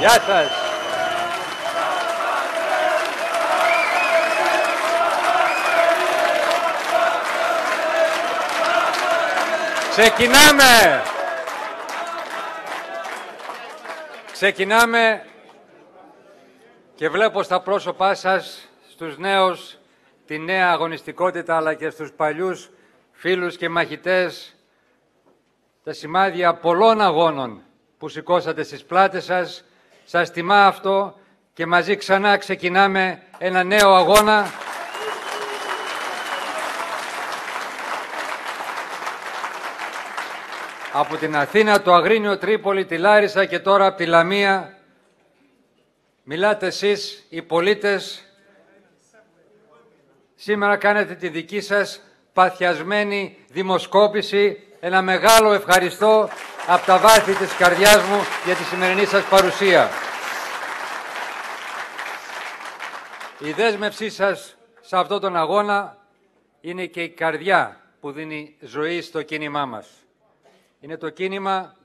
Γεια σας. Ξεκινάμε και βλέπω στα πρόσωπά σας, στους νέους, τη νέα αγωνιστικότητα, αλλά και στους παλιούς φίλους και μαχητές, τα σημάδια πολλών αγώνων που σηκώσατε στις πλάτες σας. Σας τιμά αυτό και μαζί ξανά ξεκινάμε ένα νέο αγώνα. Από την Αθήνα, το Αγρίνιο, Τρίπολη, τη Λάρισα και τώρα από τη Λαμία. Μιλάτε εσείς, οι πολίτες. Σήμερα κάνετε τη δική σας παθιασμένη δημοσκόπηση. Ένα μεγάλο ευχαριστώ από τα βάθη της καρδιάς μου για τη σημερινή σας παρουσία. Η δέσμευσή σας σε αυτόν τον αγώνα είναι και η καρδιά που δίνει ζωή στο κίνημά μας. Είναι το κίνημα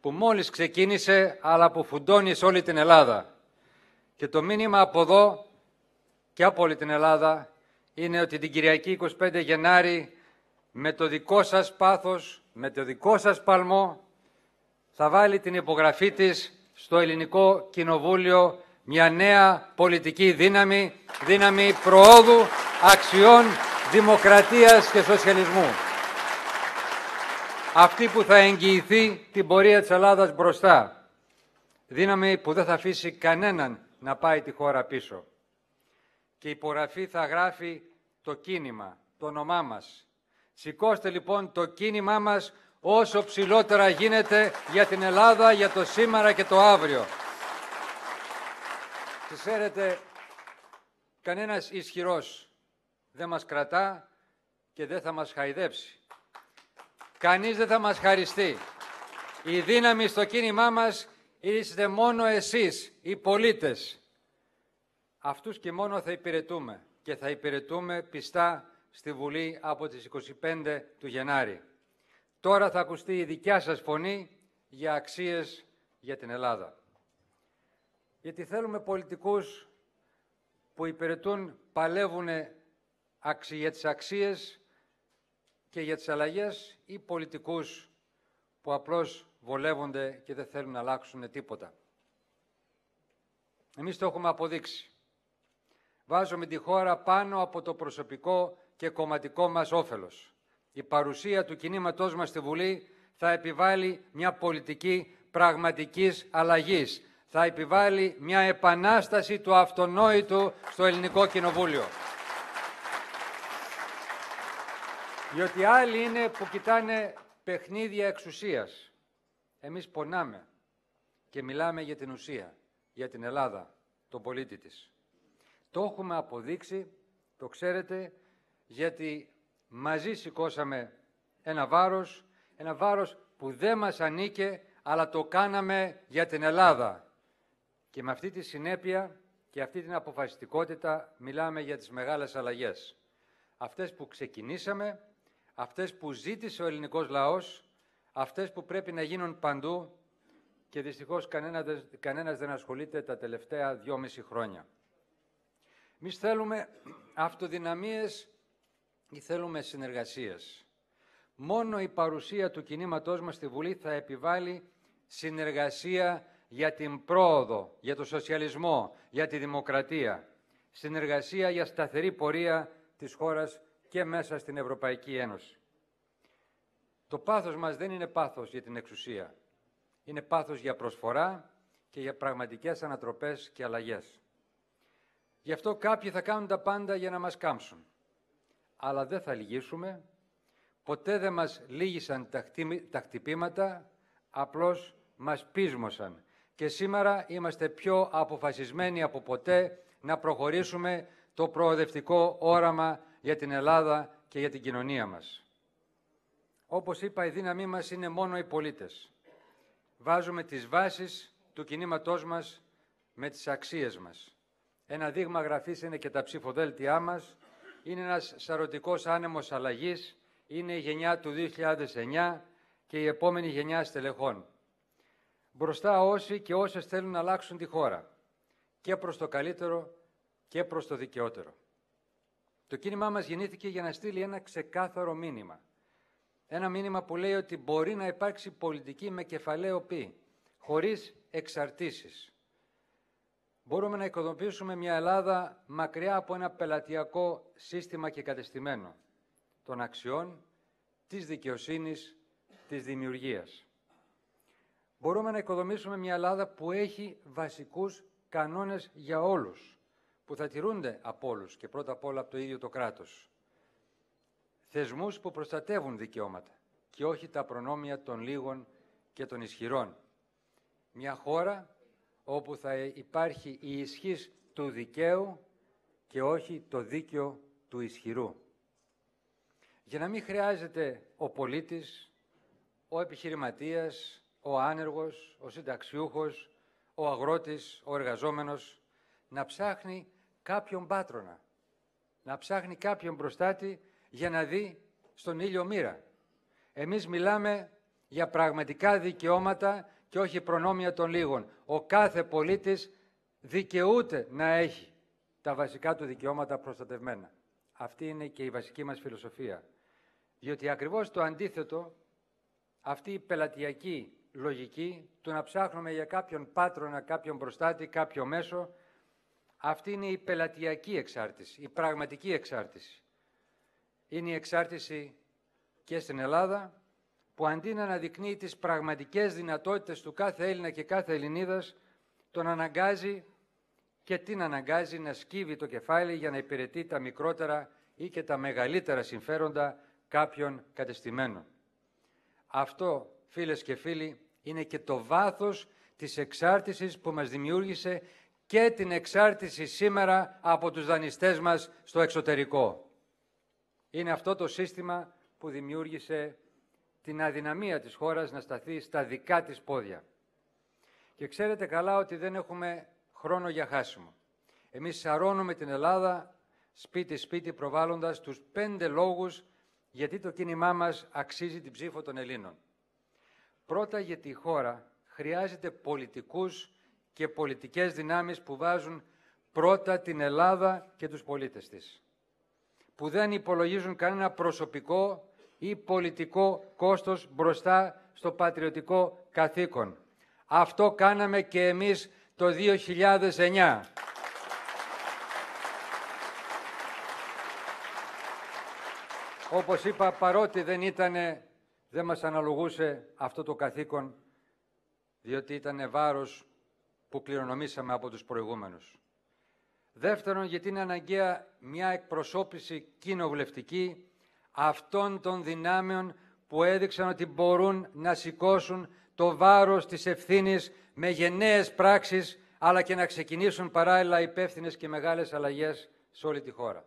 που μόλις ξεκίνησε, αλλά που φουντώνει σε όλη την Ελλάδα. Και το μήνυμα από εδώ και από όλη την Ελλάδα είναι ότι την Κυριακή 25 Γενάρη, με το δικό σας πάθος, με το δικό σας παλμό, θα βάλει την υπογραφή της στο Ελληνικό Κοινοβούλιο μια νέα πολιτική δύναμη προόδου, αξιών, δημοκρατίας και σοσιαλισμού. Αυτή που θα εγγυηθεί την πορεία της Ελλάδας μπροστά. Δύναμη που δεν θα αφήσει κανέναν να πάει τη χώρα πίσω. Και η υπογραφή θα γράφει το κίνημα, το όνομά μας. Σηκώστε λοιπόν το κίνημά μας όσο ψηλότερα γίνεται για την Ελλάδα, για το σήμερα και το αύριο. Ξέρετε, κανένας ισχυρός δεν μας κρατά και δεν θα μας χαϊδέψει. Κανείς δεν θα μας χαριστεί. Η δύναμη στο κίνημά μας είστε μόνο εσείς, οι πολίτες. Αυτούς και μόνο θα υπηρετούμε και θα υπηρετούμε πιστά στη Βουλή από τις 25 του Γενάρη. Τώρα θα ακουστεί η δικιά σας φωνή για αξίες για την Ελλάδα. Γιατί θέλουμε πολιτικούς που υπηρετούν, παλεύουν για τις αξίες και για τις αλλαγές, ή πολιτικούς που απλώς βολεύονται και δεν θέλουν να αλλάξουν τίποτα. Εμείς το έχουμε αποδείξει. Βάζουμε τη χώρα πάνω από το προσωπικό και κομματικό μας όφελος. Η παρουσία του κινήματός μας στη Βουλή θα επιβάλλει μια πολιτική πραγματικής αλλαγής. Θα επιβάλλει μια επανάσταση του αυτονόητου στο Ελληνικό Κοινοβούλιο. Διότι άλλοι είναι που κοιτάνε παιχνίδια εξουσίας. Εμείς πονάμε και μιλάμε για την ουσία, για την Ελλάδα, τον πολίτη της. Το έχουμε αποδείξει, το ξέρετε, γιατί μαζί σηκώσαμε ένα βάρος που δεν μας ανήκε, αλλά το κάναμε για την Ελλάδα. Και με αυτή τη συνέπεια και αυτή την αποφασιστικότητα μιλάμε για τις μεγάλες αλλαγές. Αυτές που ξεκινήσαμε, αυτές που ζήτησε ο ελληνικός λαός, αυτές που πρέπει να γίνουν παντού και δυστυχώς κανένας δεν ασχολείται τα τελευταία 2,5 χρόνια. Εμείς θέλουμε αυτοδυναμίες ή θέλουμε συνεργασίες. Μόνο η παρουσία του κινήματός μας στη Βουλή θα επιβάλλει συνεργασία για την πρόοδο, για το σοσιαλισμό, για τη δημοκρατία. Συνεργασία για σταθερή πορεία της χώρας και μέσα στην Ευρωπαϊκή Ένωση. Το πάθος μας δεν είναι πάθος για την εξουσία. Είναι πάθος για προσφορά και για πραγματικές ανατροπές και αλλαγές. Γι' αυτό κάποιοι θα κάνουν τα πάντα για να μας κάμψουν. Αλλά δεν θα λυγίσουμε. Ποτέ δεν μας λύγησαν τα χτυπήματα, απλώς μας πείσμωσαν. Και σήμερα είμαστε πιο αποφασισμένοι από ποτέ να προχωρήσουμε το προοδευτικό όραμα για την Ελλάδα και για την κοινωνία μας. Όπως είπα, η δύναμή μας είναι μόνο οι πολίτες. Βάζουμε τις βάσεις του κινήματός μας με τις αξίες μας. Ένα δείγμα γραφής είναι και τα ψηφοδέλτιά μας. Είναι ένας σαρωτικός άνεμος αλλαγής. Είναι η γενιά του 2009 και η επόμενη γενιά στελεχών. Μπροστά όσοι και όσες θέλουν να αλλάξουν τη χώρα, και προς το καλύτερο και προς το δικαιότερο. Το κίνημά μας γεννήθηκε για να στείλει ένα ξεκάθαρο μήνυμα. Ένα μήνυμα που λέει ότι μπορεί να υπάρξει πολιτική με κεφαλαίο π, χωρίς εξαρτήσεις. Μπορούμε να οικοδομήσουμε μια Ελλάδα μακριά από ένα πελατειακό σύστημα και κατεστημένο των αξιών, της δικαιοσύνης, της δημιουργίας. Μπορούμε να οικοδομήσουμε μια Ελλάδα που έχει βασικούς κανόνες για όλους, που θα τηρούνται από όλους και πρώτα απ' όλα από το ίδιο το κράτος. Θεσμούς που προστατεύουν δικαιώματα και όχι τα προνόμια των λίγων και των ισχυρών. Μια χώρα όπου θα υπάρχει η ισχύς του δικαίου και όχι το δίκαιο του ισχυρού. Για να μην χρειάζεται ο πολίτης, ο επιχειρηματίας, ο άνεργος, ο συνταξιούχος, ο αγρότης, ο εργαζόμενος, να ψάχνει κάποιον πάτρονα, να ψάχνει κάποιον μπροστάτη για να δει στον ήλιο μοίρα. Εμείς μιλάμε για πραγματικά δικαιώματα και όχι προνόμια των λίγων. Ο κάθε πολίτης δικαιούται να έχει τα βασικά του δικαιώματα προστατευμένα. Αυτή είναι και η βασική μας φιλοσοφία. Διότι ακριβώς το αντίθετο, αυτή η πελατειακή λογική του να ψάχνουμε για κάποιον πάτρονα, κάποιον μπροστάτη, κάποιο μέσο, αυτή είναι η πελατειακή εξάρτηση, η πραγματική εξάρτηση. Είναι η εξάρτηση και στην Ελλάδα, που αντί να αναδεικνύει τις πραγματικές δυνατότητες του κάθε Έλληνα και κάθε Ελληνίδας, τον αναγκάζει και την αναγκάζει να σκύβει το κεφάλι για να υπηρετεί τα μικρότερα ή και τα μεγαλύτερα συμφέροντα κάποιων κατεστημένων. Αυτό, φίλες και φίλοι, είναι και το βάθος της εξάρτησης που μας δημιούργησε και την εξάρτηση σήμερα από τους δανειστές μας στο εξωτερικό. Είναι αυτό το σύστημα που δημιούργησε την αδυναμία της χώρας να σταθεί στα δικά της πόδια. Και ξέρετε καλά ότι δεν έχουμε χρόνο για χάσιμο. Εμείς σαρώνουμε την Ελλάδα σπίτι-σπίτι προβάλλοντας τους 5 λόγους γιατί το κίνημά μας αξίζει την ψήφο των Ελλήνων. Πρώτα, γιατί η χώρα χρειάζεται πολιτικούς και πολιτικές δυνάμεις που βάζουν πρώτα την Ελλάδα και τους πολίτες της, που δεν υπολογίζουν κανένα προσωπικό ή πολιτικό κόστος μπροστά στο πατριωτικό καθήκον. Αυτό κάναμε και εμείς το 2009. Όπως είπα, παρότι δεν μας αναλογούσε αυτό το καθήκον, διότι ήταν βάρος που κληρονομήσαμε από τους προηγούμενους. Δεύτερον, γιατί είναι αναγκαία μια εκπροσώπηση κοινοβουλευτική αυτών των δυνάμεων που έδειξαν ότι μπορούν να σηκώσουν το βάρος της ευθύνης με γενναίες πράξεις, αλλά και να ξεκινήσουν παράλληλα υπεύθυνες και μεγάλες αλλαγές σε όλη τη χώρα.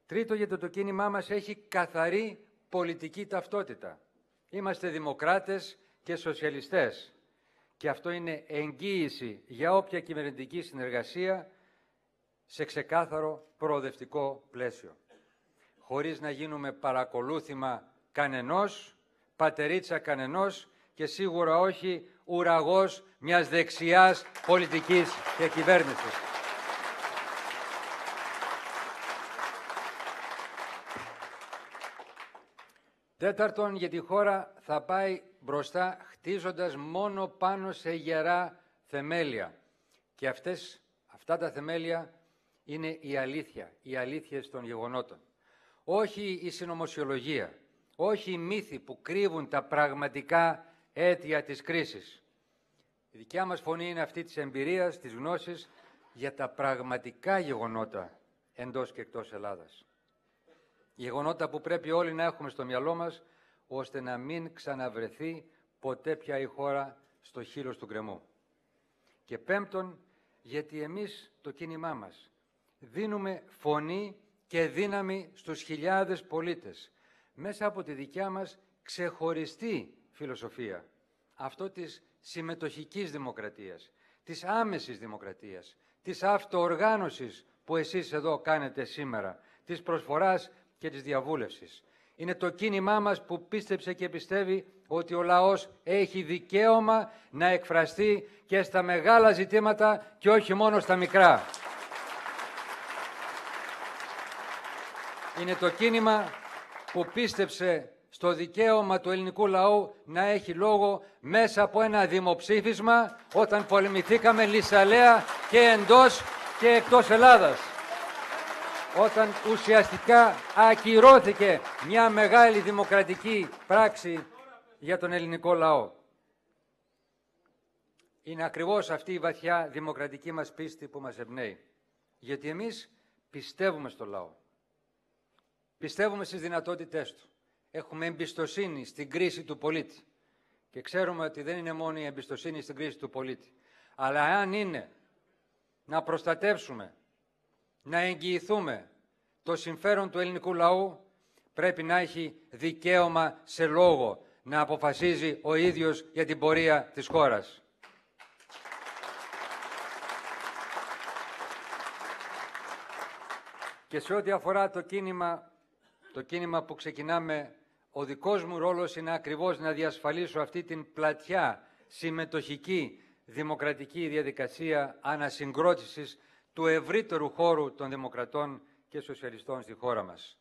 Τρίτο, γιατί το κίνημά μας έχει καθαρή πολιτική ταυτότητα. Είμαστε δημοκράτες και σοσιαλιστές και αυτό είναι εγγύηση για όποια κυβερνητική συνεργασία σε ξεκάθαρο προοδευτικό πλαίσιο. Χωρίς να γίνουμε παρακολούθημα κανενός, πατερίτσα κανενός και σίγουρα όχι ουραγός μιας δεξιάς πολιτικής και κυβέρνησης. Τέταρτον, γιατί η χώρα θα πάει μπροστά χτίζοντας μόνο πάνω σε γερά θεμέλια. Και αυτά τα θεμέλια είναι η αλήθεια, οι αλήθειες των γεγονότων. Όχι η συνωμοσιολογία, όχι οι μύθοι που κρύβουν τα πραγματικά αίτια της κρίσης. Η δικιά μας φωνή είναι αυτή της εμπειρίας, της γνώσης για τα πραγματικά γεγονότα εντός και εκτός Ελλάδας. Γεγονότα που πρέπει όλοι να έχουμε στο μυαλό μας, ώστε να μην ξαναβρεθεί ποτέ πια η χώρα στο χείλος του γκρεμού. Και πέμπτον, γιατί εμείς το κίνημά μας δίνουμε φωνή και δύναμη στους χιλιάδες πολίτες μέσα από τη δικιά μας ξεχωριστή φιλοσοφία, αυτό της συμμετοχικής δημοκρατίας, της άμεσης δημοκρατίας, της αυτοοργάνωσης που εσείς εδώ κάνετε σήμερα, της προσφοράς και της διαβούλευσης. Είναι το κίνημά μας που πίστεψε και πιστεύει ότι ο λαός έχει δικαίωμα να εκφραστεί και στα μεγάλα ζητήματα και όχι μόνο στα μικρά. Είναι το κίνημα που πίστεψε στο δικαίωμα του ελληνικού λαού να έχει λόγο μέσα από ένα δημοψήφισμα όταν πολεμηθήκαμε λυσαλέα και εντός και εκτός Ελλάδας. Όταν ουσιαστικά ακυρώθηκε μια μεγάλη δημοκρατική πράξη για τον ελληνικό λαό. Είναι ακριβώς αυτή η βαθιά δημοκρατική μας πίστη που μας εμπνέει. Γιατί εμείς πιστεύουμε στο λαό. Πιστεύουμε στις δυνατότητές του. Έχουμε εμπιστοσύνη στην κρίση του πολίτη. Και ξέρουμε ότι δεν είναι μόνο η εμπιστοσύνη στην κρίση του πολίτη. Αλλά αν είναι να προστατεύσουμε, να εγγυηθούμε το συμφέρον του ελληνικού λαού, πρέπει να έχει δικαίωμα σε λόγο, να αποφασίζει ο ίδιος για την πορεία της χώρας. Και σε ό,τι αφορά το κίνημα που ξεκινάμε, ο δικός μου ρόλος είναι ακριβώς να διασφαλίσω αυτή την πλατιά, συμμετοχική, δημοκρατική διαδικασία ανασυγκρότησης του ευρύτερου χώρου των δημοκρατών και σοσιαλιστών στη χώρα μας.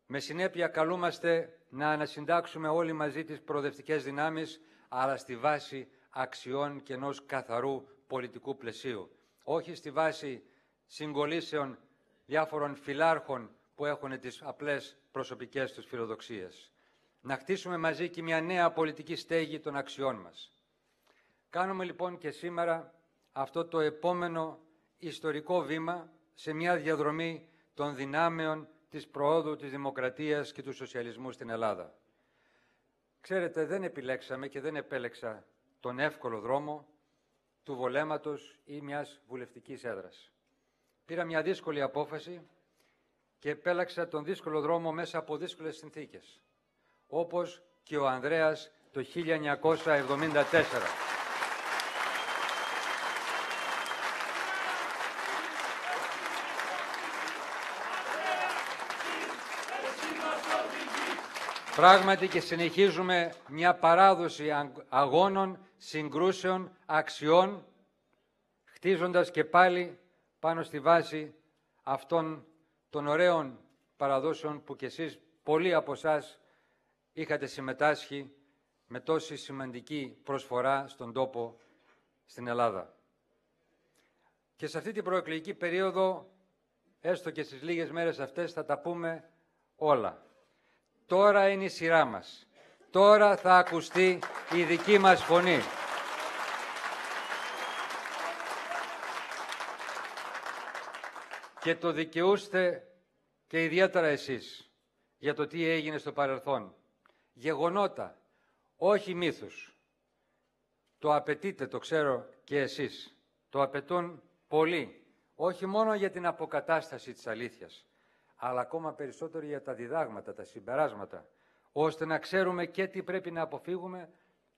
Με συνέπεια καλούμαστε να ανασυντάξουμε όλοι μαζί τις προοδευτικές δυνάμεις, αλλά στη βάση αξιών και ενός καθαρού πολιτικού πλαισίου. Όχι στη βάση συγκολήσεων διάφορων φιλάρχων που έχουν τις απλές προσωπικές τους φιλοδοξίες. Να χτίσουμε μαζί και μια νέα πολιτική στέγη των αξιών μας. Κάνουμε λοιπόν και σήμερα αυτό το επόμενο ιστορικό βήμα σε μια διαδρομή των δυνάμεων της προόδου, της δημοκρατίας και του σοσιαλισμού στην Ελλάδα. Ξέρετε, δεν επιλέξαμε και δεν επέλεξα τον εύκολο δρόμο του βολέματος ή μιας βουλευτικής έδρας. Πήρα μια δύσκολη απόφαση και επέλεξα τον δύσκολο δρόμο μέσα από δύσκολες συνθήκες, όπως και ο Ανδρέας το 1974. Πράγματι και συνεχίζουμε μια παράδοση αγώνων, συγκρούσεων, αξιών, χτίζοντας και πάλι πάνω στη βάση αυτών των ωραίων παραδόσεων που κι εσείς, πολλοί από εσάς, είχατε συμμετάσχει με τόση σημαντική προσφορά στον τόπο στην Ελλάδα. Και σε αυτή την προεκλογική περίοδο, έστω και στις λίγες μέρες αυτές, θα τα πούμε όλα. Τώρα είναι η σειρά μας. Τώρα θα ακουστεί η δική μας φωνή. Και το δικαιούστε και ιδιαίτερα εσείς για το τι έγινε στο παρελθόν. Γεγονότα, όχι μύθους. Το απαιτείτε, το ξέρω και εσείς. Το απαιτούν πολλοί. Όχι μόνο για την αποκατάσταση της αλήθειας, αλλά ακόμα περισσότερο για τα διδάγματα, τα συμπεράσματα, ώστε να ξέρουμε και τι πρέπει να αποφύγουμε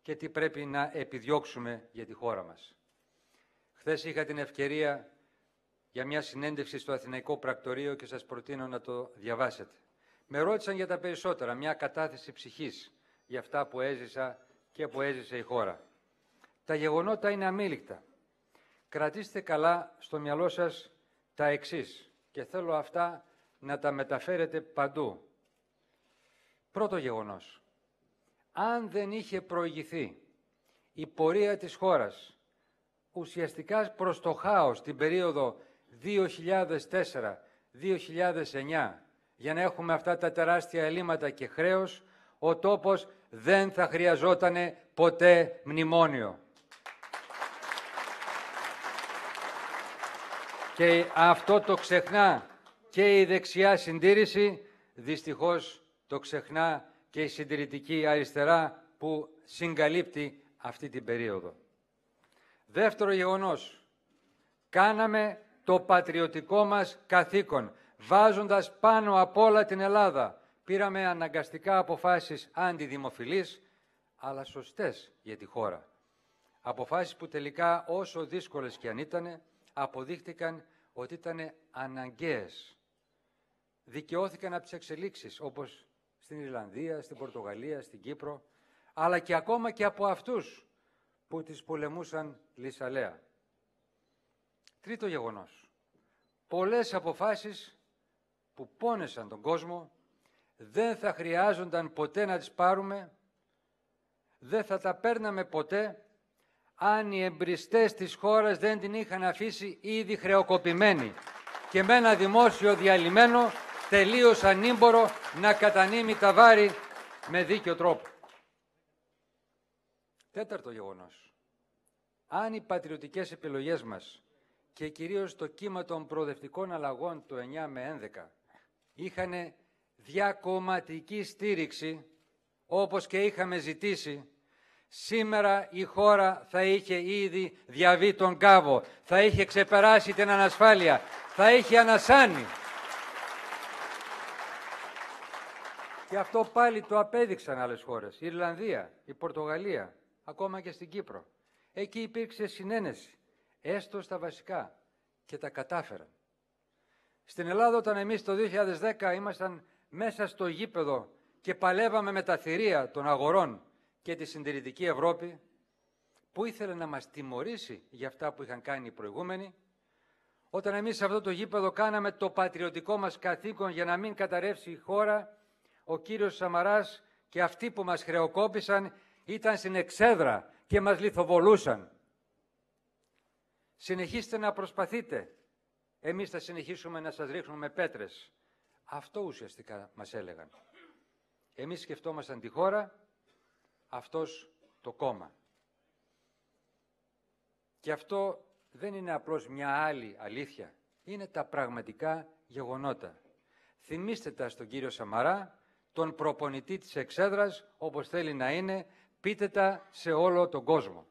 και τι πρέπει να επιδιώξουμε για τη χώρα μας. Χθες είχα την ευκαιρία για μια συνέντευξη στο Αθηναϊκό Πρακτορείο και σας προτείνω να το διαβάσετε. Με ρώτησαν για τα περισσότερα, μια κατάθεση ψυχής για αυτά που έζησα και που έζησε η χώρα. Τα γεγονότα είναι αμήλικτα. Κρατήστε καλά στο μυαλό σας τα εξής και θέλω αυτά να τα μεταφέρετε παντού. Πρώτο γεγονός. Αν δεν είχε προηγηθεί η πορεία της χώρας ουσιαστικά προς το χάος την περίοδο 2004-2009 για να έχουμε αυτά τα τεράστια ελλείμματα και χρέος, ο τόπος δεν θα χρειαζόταν ποτέ μνημόνιο. Και αυτό το ξεχνά και η δεξιά συντήρηση, δυστυχώς το ξεχνά και η συντηρητική αριστερά που συγκαλύπτει αυτή την περίοδο. Δεύτερο γεγονός, κάναμε το πατριωτικό μας καθήκον, βάζοντας πάνω απ' όλα την Ελλάδα. Πήραμε αναγκαστικά αποφάσεις αντιδημοφιλείς, αλλά σωστές για τη χώρα. Αποφάσεις που τελικά, όσο δύσκολες και αν ήταν, αποδείχτηκαν ότι ήταν αναγκαίες. Δικαιώθηκαν από τις εξελίξεις, όπως στην Ιρλανδία, στην Πορτογαλία, στην Κύπρο, αλλά και ακόμα και από αυτούς που τις πολεμούσαν λυσαλέα. Τρίτο γεγονός. Πολλές αποφάσεις που πόνεσαν τον κόσμο δεν θα χρειάζονταν ποτέ να τις πάρουμε, δεν θα τα παίρναμε ποτέ αν οι εμπριστές της χώρας δεν την είχαν αφήσει ήδη χρεοκοπημένη και με ένα δημόσιο διαλυμένο τελείως ανήμπορο να κατανείμει τα βάρη με δίκιο τρόπο. Τέταρτο γεγονός. Αν οι πατριωτικές επιλογές μας και κυρίως το κύμα των προοδευτικών αλλαγών το 9 με 11 είχαν διακομματική στήριξη, όπως και είχαμε ζητήσει, σήμερα η χώρα θα είχε ήδη διαβεί τον κάβο, θα είχε ξεπεράσει την ανασφάλεια, θα είχε ανασάνει. Και αυτό πάλι το απέδειξαν άλλες χώρες, η Ιρλανδία, η Πορτογαλία, ακόμα και στην Κύπρο. Εκεί υπήρξε συνένεση, έστω στα βασικά, και τα κατάφεραν. Στην Ελλάδα, όταν εμείς το 2010 ήμασταν μέσα στο γήπεδο και παλεύαμε με τα θηρία των αγορών και τη συντηρητική Ευρώπη, που ήθελε να μας τιμωρήσει για αυτά που είχαν κάνει οι προηγούμενοι, όταν εμείς σε αυτό το γήπεδο κάναμε το πατριωτικό μας καθήκον για να μην καταρρεύσει η χώρα, ο κύριος Σαμαράς και αυτοί που μας χρεοκόπησαν ήταν στην εξέδρα και μας λιθοβολούσαν. Συνεχίστε να προσπαθείτε. Εμείς θα συνεχίσουμε να σας ρίχνουμε πέτρες. Αυτό ουσιαστικά μας έλεγαν. Εμείς σκεφτόμασταν τη χώρα, αυτός το κόμμα. Και αυτό δεν είναι απλώς μια άλλη αλήθεια. Είναι τα πραγματικά γεγονότα. Θυμήστε τα στον κύριο Σαμαρά, τον προπονητή της εξέδρας, όπως θέλει να είναι, πείτε τα σε όλο τον κόσμο.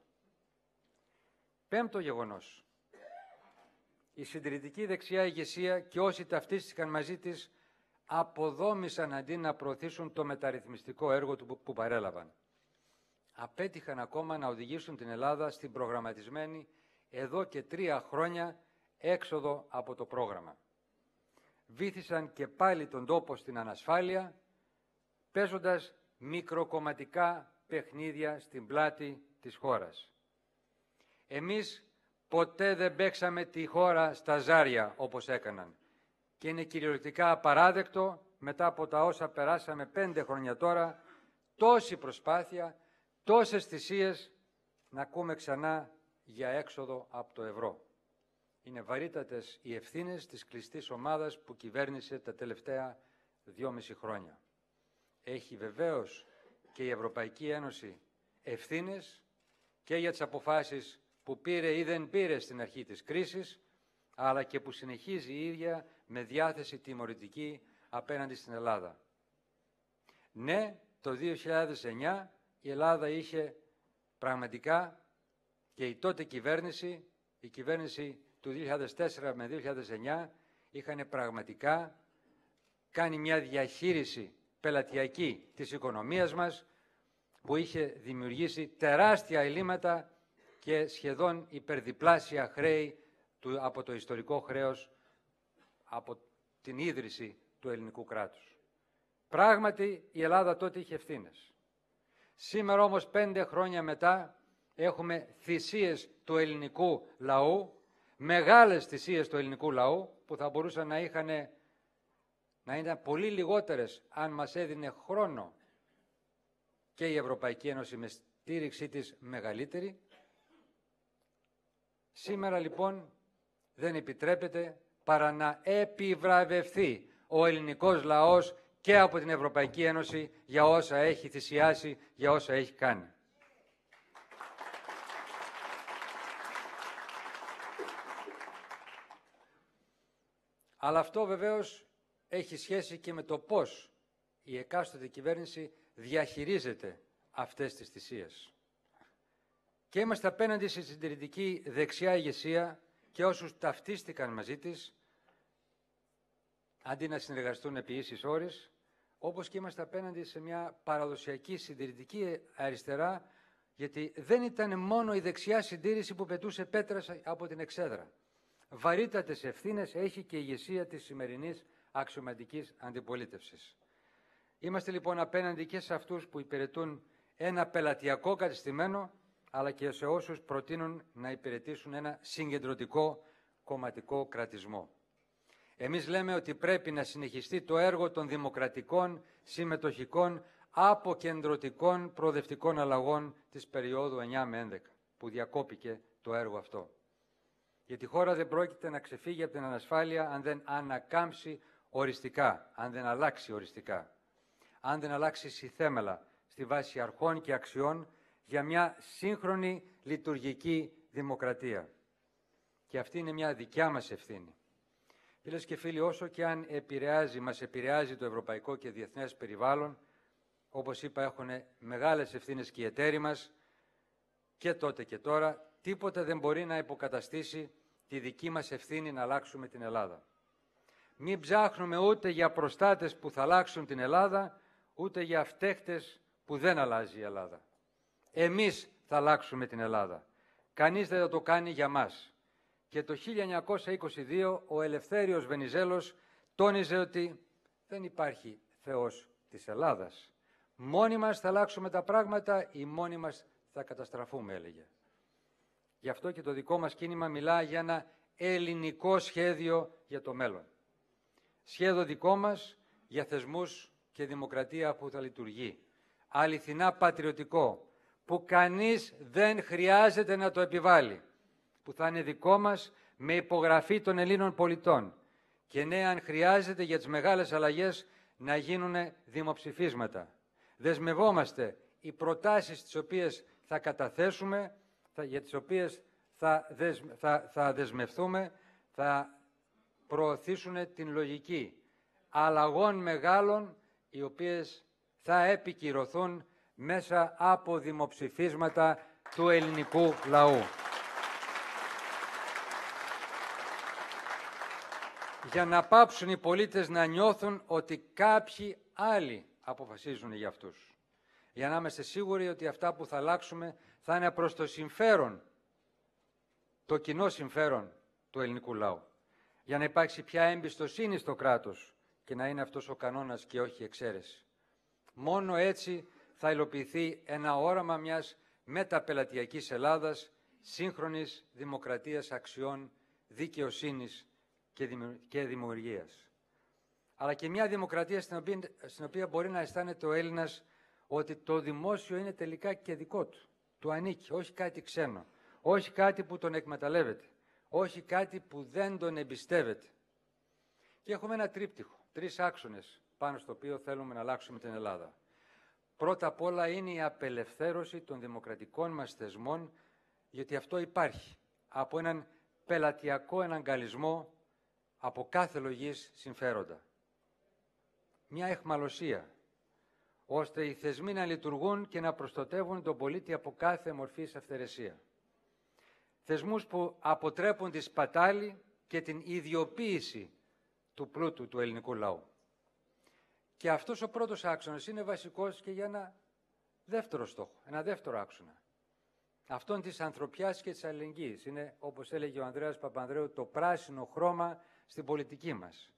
Πέμπτο γεγονός. Η συντηρητική δεξιά ηγεσία και όσοι ταυτίστηκαν μαζί της αποδόμησαν αντί να προωθήσουν το μεταρρυθμιστικό έργο που παρέλαβαν. Απέτυχαν ακόμα να οδηγήσουν την Ελλάδα στην προγραμματισμένη εδώ και 3 χρόνια έξοδο από το πρόγραμμα. Βύθισαν και πάλι τον τόπο στην ανασφάλεια, παίζοντας μικροκομματικά παιχνίδια στην πλάτη της χώρας. Εμείς ποτέ δεν παίξαμε τη χώρα στα ζάρια όπως έκαναν και είναι κυριολεκτικά απαράδεκτο μετά από τα όσα περάσαμε 5 χρόνια τώρα, τόση προσπάθεια, τόσες θυσίες να ακούμε ξανά για έξοδο από το ευρώ. Είναι βαρύτατες οι ευθύνες της κλειστής ομάδας που κυβέρνησε τα τελευταία 2,5 χρόνια. Έχει βεβαίως και η Ευρωπαϊκή Ένωση ευθύνες και για τις αποφάσεις που πήρε ή δεν πήρε στην αρχή της κρίσης, αλλά και που συνεχίζει η ίδια με διάθεση τιμωρητική απέναντι στην Ελλάδα. Ναι, το 2009 η Ελλάδα είχε πραγματικά και η τότε κυβέρνηση, η κυβέρνηση του 2004 με 2009, είχαν πραγματικά κάνει μια διαχείριση πελατειακή της οικονομίας μας που είχε δημιουργήσει τεράστια ελλείμματα και σχεδόν υπερδιπλάσια χρέη από το ιστορικό χρέος από την ίδρυση του ελληνικού κράτους. Πράγματι, η Ελλάδα τότε είχε ευθύνες. Σήμερα όμως, 5 χρόνια μετά, έχουμε θυσίες του ελληνικού λαού, μεγάλες θυσίες του ελληνικού λαού, που θα μπορούσαν να είναι πολύ λιγότερες αν μας έδινε χρόνο και η Ευρωπαϊκή Ένωση με στήριξή της μεγαλύτερη. Σήμερα λοιπόν δεν επιτρέπεται παρά να επιβραβευθεί ο ελληνικός λαός και από την Ευρωπαϊκή Ένωση για όσα έχει θυσιάσει, για όσα έχει κάνει. Αλλά αυτό βεβαίως έχει σχέση και με το πώς η εκάστοτε κυβέρνηση διαχειρίζεται αυτές τις θυσίες. Και είμαστε απέναντι στη συντηρητική δεξιά ηγεσία και όσους ταυτίστηκαν μαζί της, αντί να συνεργαστούν επί ίσης όρης, όπως και είμαστε απέναντι σε μια παραδοσιακή συντηρητική αριστερά, γιατί δεν ήταν μόνο η δεξιά συντήρηση που πετούσε πέτρας από την εξέδρα. Βαρύτατες ευθύνες έχει και η ηγεσία της σημερινής αξιωματικής αντιπολίτευσης. Είμαστε λοιπόν απέναντι και σε αυτούς που υπηρετούν ένα πελατειακό κατεστημένο, αλλά και σε όσους προτείνουν να υπηρετήσουν ένα συγκεντρωτικό κομματικό κρατισμό. Εμείς λέμε ότι πρέπει να συνεχιστεί το έργο των δημοκρατικών, συμμετοχικών, αποκεντρωτικών προοδευτικών αλλαγών της περίοδου 9 με 11, που διακόπηκε το έργο αυτό. Γιατί η χώρα δεν πρόκειται να ξεφύγει από την ανασφάλεια αν δεν ανακάμψει οριστικά, αν δεν αλλάξει οριστικά, αν δεν αλλάξει συθέμελα στη βάση αρχών και αξιών για μια σύγχρονη λειτουργική δημοκρατία. Και αυτή είναι μια δικιά μας ευθύνη. Φίλες και φίλοι, όσο και αν μας επηρεάζει το ευρωπαϊκό και διεθνές περιβάλλον, όπως είπα, έχουν μεγάλες ευθύνες και οι εταίροι μας και τότε και τώρα, τίποτα δεν μπορεί να υποκαταστήσει τη δική μας ευθύνη να αλλάξουμε την Ελλάδα. Μην ψάχνουμε ούτε για προστάτες που θα αλλάξουν την Ελλάδα, ούτε για φταίχτες που δεν αλλάζει η Ελλάδα. Εμείς θα αλλάξουμε την Ελλάδα. Κανείς δεν θα το κάνει για μας. Και το 1922 ο Ελευθέριος Βενιζέλος τόνιζε ότι δεν υπάρχει Θεός της Ελλάδας. Μόνοι μας θα αλλάξουμε τα πράγματα ή μόνοι μας θα καταστραφούμε, έλεγε. Γι' αυτό και το δικό μας κίνημα μιλά για ένα ελληνικό σχέδιο για το μέλλον. Σχέδιο δικό μας για θεσμούς και δημοκρατία που θα λειτουργεί. Αληθινά πατριωτικό, που κανείς δεν χρειάζεται να το επιβάλλει. Που θα είναι δικό μας με υπογραφή των Ελλήνων πολιτών. Και ναι, αν χρειάζεται για τις μεγάλες αλλαγές να γίνουν δημοψηφίσματα. Δεσμευόμαστε οι προτάσεις τις οποίες θα καταθέσουμε, για τις οποίες θα δεσμευτούμε, θα προωθήσουν την λογική αλλαγών μεγάλων, οι οποίες θα επικυρωθούν μέσα από δημοψηφίσματα του ελληνικού λαού. Για να πάψουν οι πολίτες να νιώθουν ότι κάποιοι άλλοι αποφασίζουν για αυτούς. Για να είμαστε σίγουροι ότι αυτά που θα αλλάξουμε θα είναι προς το συμφέρον, το κοινό συμφέρον του ελληνικού λαού. Για να υπάρξει πια εμπιστοσύνη στο κράτος και να είναι αυτός ο κανόνας και όχι η εξαίρεση. Μόνο έτσι θα υλοποιηθεί ένα όραμα μιας μεταπελατειακής Ελλάδας, σύγχρονης δημοκρατίας αξιών, δικαιοσύνης και δημιουργίας. Αλλά και μια δημοκρατία στην οποία μπορεί να αισθάνεται ο Έλληνας ότι το δημόσιο είναι τελικά και δικό του. Του ανήκει, όχι κάτι ξένο, όχι κάτι που τον εκμεταλλεύεται, όχι κάτι που δεν τον εμπιστεύεται. Και έχουμε ένα τρίπτυχο, 3 άξονες πάνω στο οποίο θέλουμε να αλλάξουμε την Ελλάδα. Πρώτα απ' όλα είναι η απελευθέρωση των δημοκρατικών μας θεσμών, γιατί αυτό υπάρχει από έναν πελατειακό εναγκαλισμό από κάθε λογής συμφέροντα. Μια αιχμαλωσία, ώστε οι θεσμοί να λειτουργούν και να προστατεύουν τον πολίτη από κάθε μορφής αυθαιρεσία. Θεσμούς που αποτρέπουν τη σπατάλη και την ιδιοποίηση του πλούτου του ελληνικού λαού. Και αυτός ο πρώτος άξονας είναι βασικός και για ένα δεύτερο στόχο, ένα δεύτερο άξονα. Αυτόν της ανθρωπιάς και της αλληλεγγύης. Είναι, όπως έλεγε ο Ανδρέας Παπανδρέου, το πράσινο χρώμα στην πολιτική μας.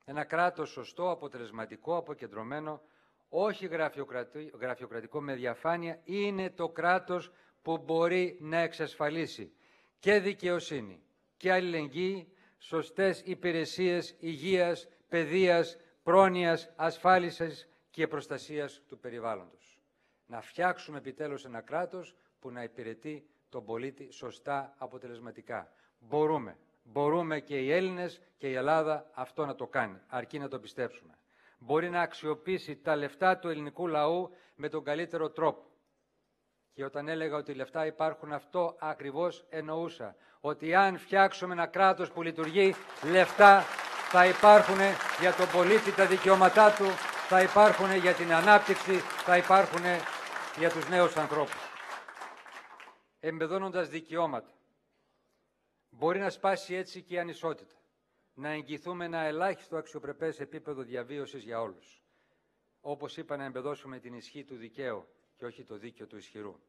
Ένα κράτος σωστό, αποτελεσματικό, αποκεντρωμένο, όχι γραφειοκρατικό με διαφάνεια, είναι το κράτος που μπορεί να εξασφαλίσει και δικαιοσύνη και αλληλεγγύη, σωστές υπηρεσίες υγείας, παιδείας, πρόνοιας, ασφάλισης και προστασίας του περιβάλλοντος. Να φτιάξουμε επιτέλους ένα κράτος που να υπηρετεί τον πολίτη σωστά, αποτελεσματικά. Μπορούμε και οι Έλληνες και η Ελλάδα αυτό να το κάνει, αρκεί να το πιστέψουμε. Μπορεί να αξιοποιήσει τα λεφτά του ελληνικού λαού με τον καλύτερο τρόπο. Και όταν έλεγα ότι λεφτά υπάρχουν, αυτό ακριβώς εννοούσα. Ότι αν φτιάξουμε ένα κράτος που λειτουργεί, λεφτά θα υπάρχουν για τον πολίτη, τα δικαιώματά του, θα υπάρχουν για την ανάπτυξη, θα υπάρχουν για τους νέους ανθρώπους. Εμπεδώνοντας δικαιώματα, μπορεί να σπάσει έτσι και η ανισότητα. Να εγγυηθούμε ένα ελάχιστο αξιοπρεπές επίπεδο διαβίωσης για όλους. Όπως είπα, να εμπεδώσουμε την ισχύ του δικαίου και όχι το δίκαιο του ισχυρού.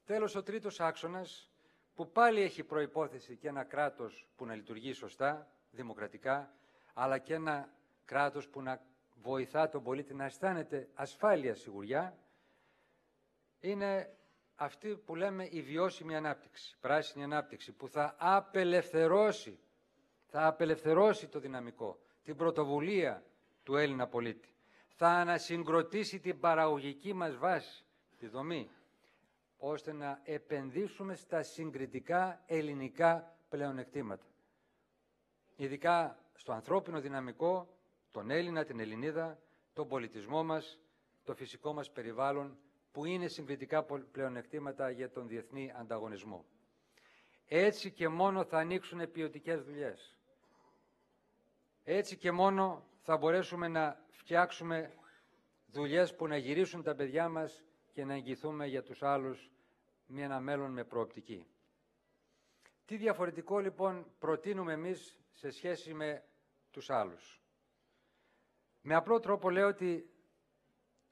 Τέλος, ο τρίτος άξονας, που πάλι έχει προϋπόθεση και ένα κράτος που να λειτουργεί σωστά, δημοκρατικά, αλλά και ένα κράτος που να βοηθά τον πολίτη να αισθάνεται ασφάλεια, σιγουριά, είναι αυτή που λέμε η βιώσιμη ανάπτυξη, πράσινη ανάπτυξη, που θα απελευθερώσει το δυναμικό, την πρωτοβουλία του Έλληνα πολίτη. Θα ανασυγκροτήσει την παραγωγική μας βάση, τη δομή, ώστε να επενδύσουμε στα συγκριτικά ελληνικά πλεονεκτήματα. Ειδικά στο ανθρώπινο δυναμικό, τον Έλληνα, την Ελληνίδα, τον πολιτισμό μας, το φυσικό μας περιβάλλον, που είναι συγκριτικά πλεονεκτήματα για τον διεθνή ανταγωνισμό. Έτσι και μόνο θα ανοίξουν ποιοτικές δουλειές. Έτσι και μόνο θα μπορέσουμε να φτιάξουμε δουλειές που να γυρίσουν τα παιδιά μας και να εγγυηθούμε για τους άλλους ένα μέλλον με προοπτική. Τι διαφορετικό λοιπόν προτείνουμε εμείς σε σχέση με τους άλλους? Με απλό τρόπο λέω ότι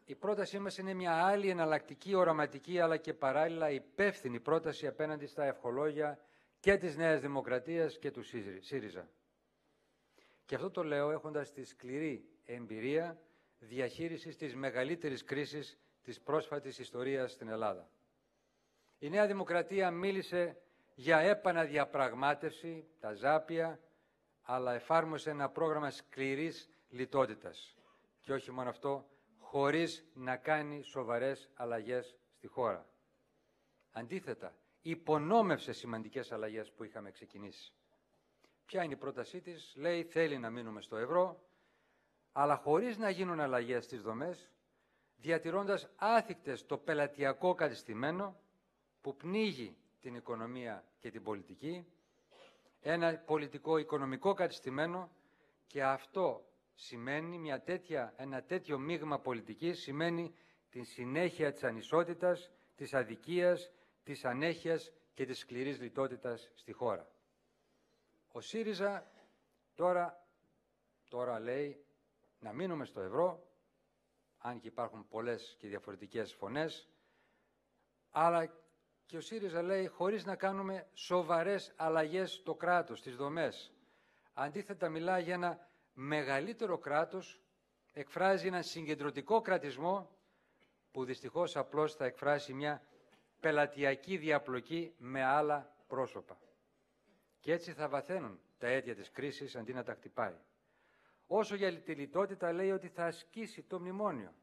η πρότασή μας είναι μια άλλη εναλλακτική, οραματική, αλλά και παράλληλα υπεύθυνη πρόταση απέναντι στα ευχολόγια και της Νέας Δημοκρατίας και του ΣΥΡΙΖΑ. Και αυτό το λέω έχοντας τη σκληρή εμπειρία διαχείρισης της μεγαλύτερης κρίσης της πρόσφατης ιστορίας στην Ελλάδα. Η Νέα Δημοκρατία μίλησε για επαναδιαπραγμάτευση, τα ζάπια, αλλά εφάρμοσε ένα πρόγραμμα σκληρής λιτότητας. Και όχι μόνο αυτό, χωρίς να κάνει σοβαρές αλλαγές στη χώρα. Αντίθετα, υπονόμευσε σημαντικές αλλαγές που είχαμε ξεκινήσει. Ποια είναι η πρότασή της? Λέει θέλει να μείνουμε στο ευρώ, αλλά χωρίς να γίνουν αλλαγές στις δομές, διατηρώντας άθικτες το πελατειακό κατεστημένο που πνίγει την οικονομία και την πολιτική, ένα πολιτικό-οικονομικό κατεστημένο, και αυτό σημαίνει ένα τέτοιο μείγμα πολιτικής, σημαίνει την συνέχεια της ανισότητας, της αδικίας, της ανέχειας και της σκληρής λιτότητας στη χώρα. Ο ΣΥΡΙΖΑ τώρα λέει να μείνουμε στο ευρώ, αν και υπάρχουν πολλές και διαφορετικές φωνές, αλλά και ο ΣΥΡΙΖΑ λέει χωρίς να κάνουμε σοβαρές αλλαγές στο κράτος, στις δομές. Αντίθετα μιλά για ένα μεγαλύτερο κράτος, εκφράζει έναν συγκεντρωτικό κρατισμό που δυστυχώς απλώς θα εκφράσει μια πελατειακή διαπλοκή με άλλα πρόσωπα. Και έτσι θα βαθαίνουν τα αίτια της κρίσης αντί να τα χτυπάει. Όσο για τη λιτότητα λέει ότι θα ασκήσει το μνημόνιο,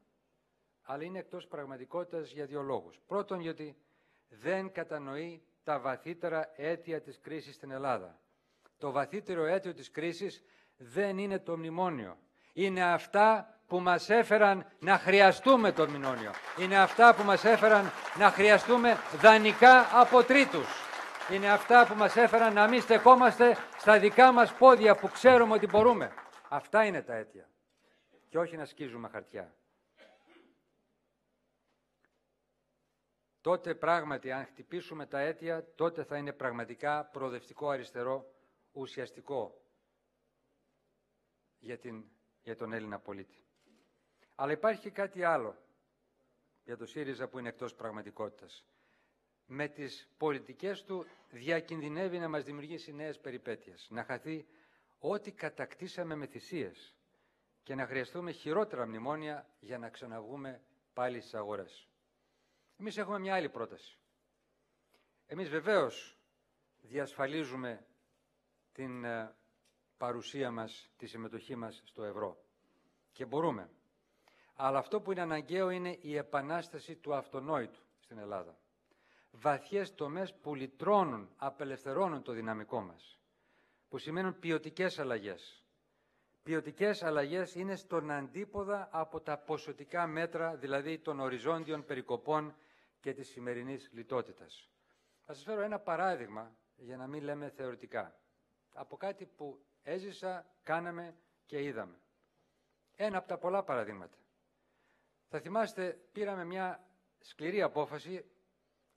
αλλά είναι εκτός πραγματικότητας για δύο λόγους. Πρώτον, γιατί δεν κατανοεί τα βαθύτερα αίτια της κρίσης στην Ελλάδα. Το βαθύτερο αίτιο της κρίσης δεν είναι το μνημόνιο. Είναι αυτά που μας έφεραν να χρειαστούμε το μνημόνιο. Είναι αυτά που μας έφεραν να χρειαστούμε δανεικά από τρίτους. Είναι αυτά που μας έφεραν να μην στεκόμαστε στα δικά μας πόδια που ξέρουμε ότι μπορούμε. Αυτά είναι τα αίτια. Και όχι να σκίζουμε χαρτιά. Τότε πράγματι, αν χτυπήσουμε τα αίτια, τότε θα είναι πραγματικά προοδευτικό αριστερό, ουσιαστικό για τον Έλληνα πολίτη. Αλλά υπάρχει και κάτι άλλο για το ΣΥΡΙΖΑ που είναι εκτός πραγματικότητας. Με τις πολιτικές του διακινδυνεύει να μας δημιουργήσει νέες περιπέτειες, να χαθεί ό,τι κατακτήσαμε με θυσίες και να χρειαστούμε χειρότερα μνημόνια για να ξαναβγούμε πάλι στις αγορές. Εμείς έχουμε μια άλλη πρόταση. Εμείς βεβαίως διασφαλίζουμε την παρουσία μας, τη συμμετοχή μας στο ευρώ. Και μπορούμε. Αλλά αυτό που είναι αναγκαίο είναι η επανάσταση του αυτονόητου στην Ελλάδα. Βαθιές τομές που λυτρώνουν, απελευθερώνουν το δυναμικό μας. Που σημαίνουν ποιοτικές αλλαγές. Ποιοτικές αλλαγές είναι στον αντίποδα από τα ποσοτικά μέτρα, δηλαδή των οριζόντιων περικοπών και της σημερινής λιτότητας. Θα σας φέρω ένα παράδειγμα, για να μην λέμε θεωρητικά, από κάτι που έζησα, κάναμε και είδαμε. Ένα από τα πολλά παραδείγματα. Θα θυμάστε, πήραμε μια σκληρή απόφαση,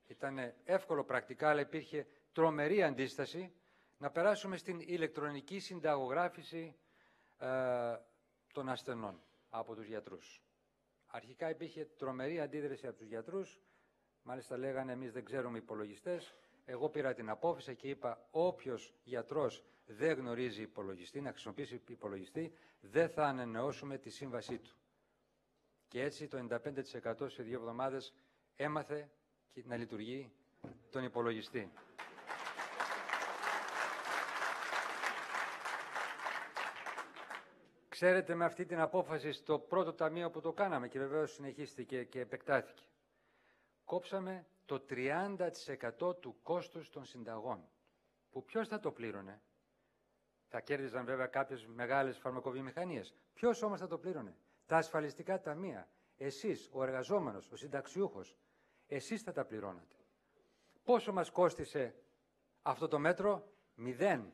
ήταν εύκολο πρακτικά, αλλά υπήρχε τρομερή αντίσταση, να περάσουμε στην ηλεκτρονική συνταγογράφηση των ασθενών από τους γιατρούς. Αρχικά υπήρχε τρομερή αντίδραση από τους γιατρούς, μάλιστα λέγανε εμείς δεν ξέρουμε υπολογιστές. Εγώ πήρα την απόφαση και είπα όποιος γιατρός δεν γνωρίζει υπολογιστή, να χρησιμοποιήσει υπολογιστή, δεν θα ανανεώσουμε τη σύμβασή του. Και έτσι το 95% σε 2 εβδομάδες έμαθε να λειτουργεί τον υπολογιστή. Ξέρετε, με αυτή την απόφαση στο πρώτο ταμείο που το κάναμε και βεβαίως συνεχίστηκε και επεκτάθηκε, κόψαμε το 30% του κόστους των συνταγών. Που ποιος θα το πλήρωνε? Θα κέρδιζαν βέβαια κάποιες μεγάλες φαρμακοβιομηχανίες. Ποιος όμως θα το πλήρωνε? Τα ασφαλιστικά ταμεία. Εσείς, ο εργαζόμενος, ο συνταξιούχος, εσείς θα τα πληρώνατε. Πόσο μας κόστισε αυτό το μέτρο? 0.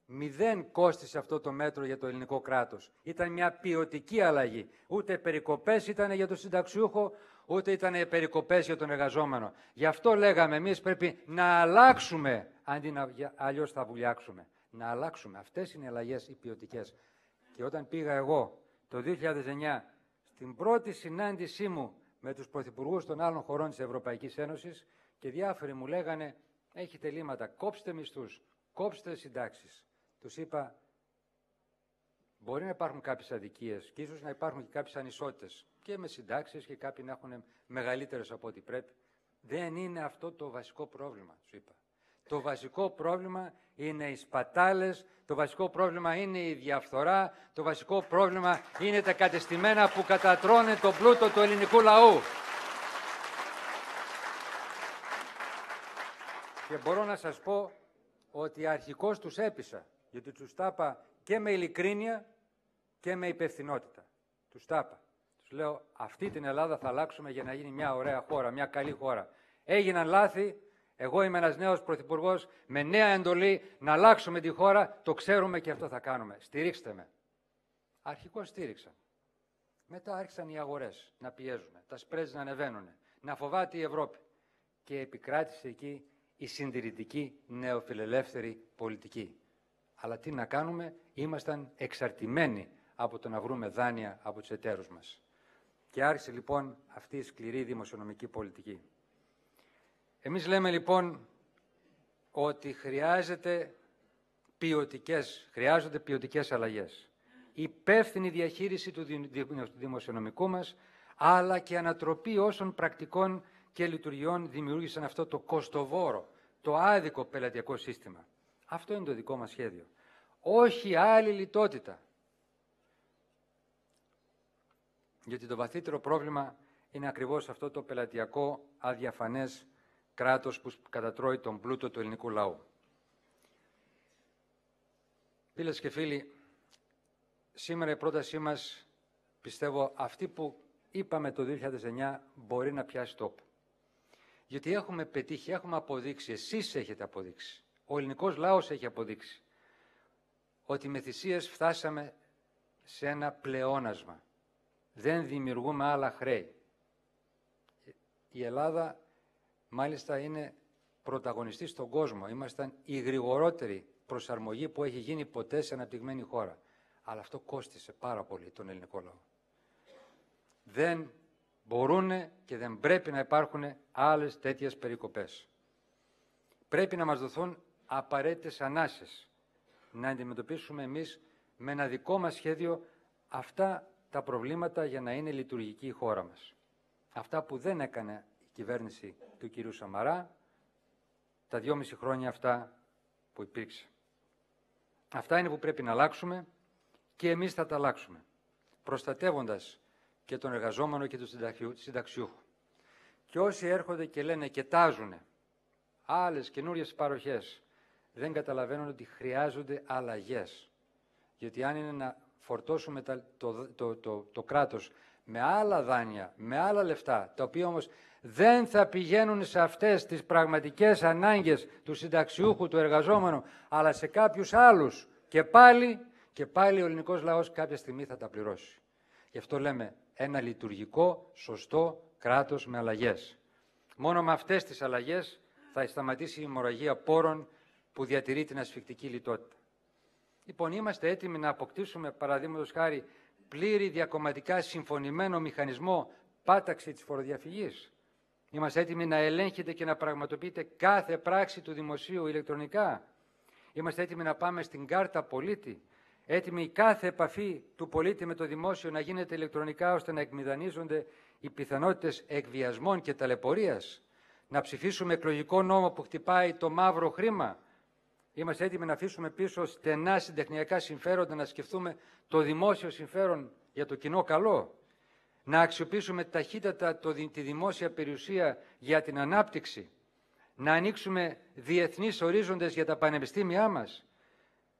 0 κόστισε αυτό το μέτρο για το ελληνικό κράτος. Ήταν μια ποιοτική αλλαγή. Ούτε περικοπές ήταν για τον συνταξιούχο, ούτε ήταν περικοπές για τον εργαζόμενο. Γι' αυτό λέγαμε εμείς πρέπει να αλλάξουμε, αντί να αλλιώς θα βουλιάξουμε. Να αλλάξουμε. Αυτές είναι οι αλλαγές οι ποιοτικές. Και όταν πήγα εγώ το 2009 στην πρώτη συνάντησή μου με τους πρωθυπουργούς των άλλων χωρών της Ευρωπαϊκής Ένωσης και διάφοροι μου λέγανε έχετε λύματα, κόψτε μισθούς, κόψτε συντάξεις. Τους είπα, μπορεί να υπάρχουν κάποιες αδικίες και ίσως να υπάρχουν και κάποιες ανισότητες και με συντάξεις και κάποιοι να έχουν μεγαλύτερες από ό,τι πρέπει. Δεν είναι αυτό το βασικό πρόβλημα, τους είπα. Το βασικό πρόβλημα είναι οι σπατάλες, το βασικό πρόβλημα είναι η διαφθορά, το βασικό πρόβλημα είναι τα κατεστημένα που κατατρώνε τον πλούτο του ελληνικού λαού. Και μπορώ να σας πω ότι αρχικώς τους έπεισα, γιατί τους τα είπα και με ειλικρίνεια και με υπευθυνότητα. Τους τα είπα. Τους λέω, αυτή την Ελλάδα θα αλλάξουμε για να γίνει μια ωραία χώρα, μια καλή χώρα. Έγιναν λάθη, εγώ είμαι ένας νέος πρωθυπουργός με νέα εντολή να αλλάξουμε τη χώρα, το ξέρουμε και αυτό θα κάνουμε. Στηρίξτε με. Αρχικώς στήριξαν. Μετά άρχισαν οι αγορές να πιέζουν, τα σπρέτζ να ανεβαίνουν, να φοβάται η Ευρώπη. Και επικράτησε εκεί η συντηρητική νεοφιλελεύθερη πολιτική. Αλλά τι να κάνουμε, ήμασταν εξαρτημένοι από το να βρούμε δάνεια από τους εταίρους μας. Και άρχισε λοιπόν αυτή η σκληρή δημοσιονομική πολιτική. Εμείς λέμε λοιπόν ότι χρειάζονται ποιοτικές αλλαγές. Υπεύθυνη διαχείριση του δημοσιονομικού μας, αλλά και ανατροπή όσων πρακτικών και λειτουργιών δημιούργησαν αυτό το κοστοβόρο, το άδικο πελατειακό σύστημα. Αυτό είναι το δικό μας σχέδιο. Όχι άλλη λιτότητα. Γιατί το βαθύτερο πρόβλημα είναι ακριβώς αυτό το πελατειακό, αδιαφανές κράτος που κατατρώει τον πλούτο του ελληνικού λαού. Φίλες και φίλοι, σήμερα η πρότασή μας, πιστεύω, αυτή που είπαμε το 2009 μπορεί να πιάσει τόπο. Γιατί έχουμε πετύχει, έχουμε αποδείξει, εσείς έχετε αποδείξει, ο ελληνικός λαός έχει αποδείξει, ότι με θυσίες φτάσαμε σε ένα πλεόνασμα. Δεν δημιουργούμε άλλα χρέη. Η Ελλάδα, μάλιστα, είναι πρωταγωνιστή στον κόσμο. Ήμασταν η γρηγορότερη προσαρμογή που έχει γίνει ποτέ σε αναπτυγμένη χώρα. Αλλά αυτό κόστισε πάρα πολύ τον ελληνικό λαό. Δεν μπορούν και δεν πρέπει να υπάρχουν άλλες τέτοιες περικοπές. Πρέπει να μας δοθούν απαραίτητες ανάσες, να αντιμετωπίσουμε εμείς με ένα δικό μας σχέδιο αυτά τα προβλήματα για να είναι λειτουργική η χώρα μας. Αυτά που δεν έκανε η κυβέρνηση του κυρίου Σαμαρά, τα 2,5 χρόνια αυτά που υπήρξε. Αυτά είναι που πρέπει να αλλάξουμε και εμείς θα τα αλλάξουμε, προστατεύοντας και τον εργαζόμενο και τον συνταξιούχο. Και όσοι έρχονται και λένε και τάζουν άλλες καινούριες παροχές, δεν καταλαβαίνουν ότι χρειάζονται αλλαγές. Γιατί αν είναι να φορτώσουμε το κράτος με άλλα δάνεια, με άλλα λεφτά, τα οποία όμως δεν θα πηγαίνουν σε αυτές τις πραγματικές ανάγκες του συνταξιούχου, του εργαζόμενου, αλλά σε κάποιους άλλους, και πάλι ο ελληνικός λαός κάποια στιγμή θα τα πληρώσει. Γι' αυτό λέμε ένα λειτουργικό, σωστό κράτος με αλλαγές. Μόνο με αυτές τις αλλαγές θα σταματήσει η αιμορραγία πόρων που διατηρεί την ασφικτική λιτότητα. Λοιπόν, είμαστε έτοιμοι να αποκτήσουμε, παραδείγματος χάρη, πλήρη διακομματικά συμφωνημένο μηχανισμό πάταξη της φοροδιαφυγής. Είμαστε έτοιμοι να ελέγχετε και να πραγματοποιείτε κάθε πράξη του δημοσίου ηλεκτρονικά. Είμαστε έτοιμοι να πάμε στην κάρτα πολίτη. Έτοιμοι κάθε επαφή του πολίτη με το δημόσιο να γίνεται ηλεκτρονικά, ώστε να εκμηδανίζονται οι πιθανότητες εκβιασμών και ταλαιπωρίας, να ψηφίσουμε εκλογικό νόμο που χτυπάει το μαύρο χρήμα. Είμαστε έτοιμοι να αφήσουμε πίσω στενά συντεχνιακά συμφέροντα, να σκεφτούμε το δημόσιο συμφέρον για το κοινό καλό, να αξιοποιήσουμε ταχύτατα τη δημόσια περιουσία για την ανάπτυξη, να ανοίξουμε διεθνείς ορίζοντες για τα πανεπιστήμια μας,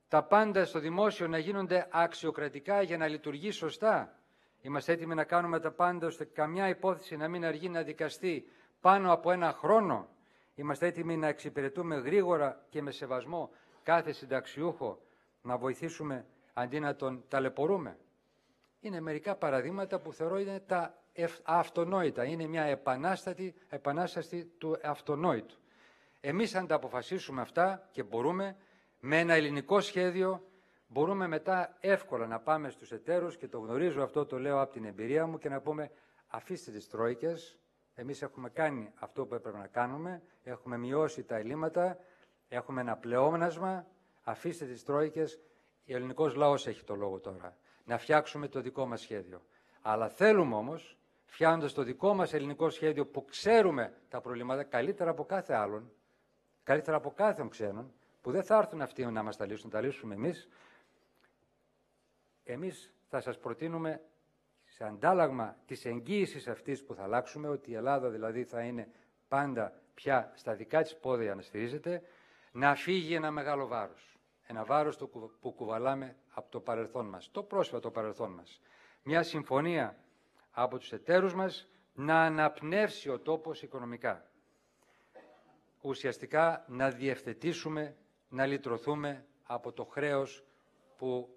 τα πάντα στο δημόσιο να γίνονται αξιοκρατικά για να λειτουργεί σωστά. Είμαστε έτοιμοι να κάνουμε τα πάντα ώστε καμιά υπόθεση να μην αργεί να δικαστεί πάνω από ένα χρόνο. Είμαστε έτοιμοι να εξυπηρετούμε γρήγορα και με σεβασμό κάθε συνταξιούχο, να βοηθήσουμε αντί να τον ταλαιπωρούμε. Είναι μερικά παραδείγματα που θεωρώ είναι τα αυτονόητα. Είναι μια επανάσταση του αυτονόητου. Εμείς αν τα αποφασίσουμε αυτά και μπορούμε, με ένα ελληνικό σχέδιο, μπορούμε μετά εύκολα να πάμε στους εταίρους, και το γνωρίζω αυτό, το λέω από την εμπειρία μου, και να πούμε αφήστε τις τρόικες, εμείς έχουμε κάνει αυτό που έπρεπε να κάνουμε, έχουμε μειώσει τα ελλείμματα, έχουμε ένα πλεόνασμα, αφήστε τις τρόικες, ο ελληνικός λαός έχει το λόγο τώρα, να φτιάξουμε το δικό μας σχέδιο. Αλλά θέλουμε όμως, φτιάχνοντας το δικό μας ελληνικό σχέδιο που ξέρουμε τα προβλήματα καλύτερα από κάθε άλλον, καλύτερα από κάθε ξένον, που δεν θα έρθουν αυτοί να μας τα λύσουν, τα λύσουμε εμείς. Εμείς θα σας προτείνουμε, σε αντάλλαγμα της εγγύησης αυτής που θα αλλάξουμε, ότι η Ελλάδα δηλαδή θα είναι πάντα πια στα δικά της πόδια να στηρίζεται, να φύγει ένα μεγάλο βάρος. Ένα βάρος που κουβαλάμε από το παρελθόν μας, το πρόσφατο παρελθόν μας. Μια συμφωνία από τους εταίρους μας να αναπνεύσει ο τόπος οικονομικά. Ουσιαστικά να διευθετήσουμε, να λυτρωθούμε από το χρέος που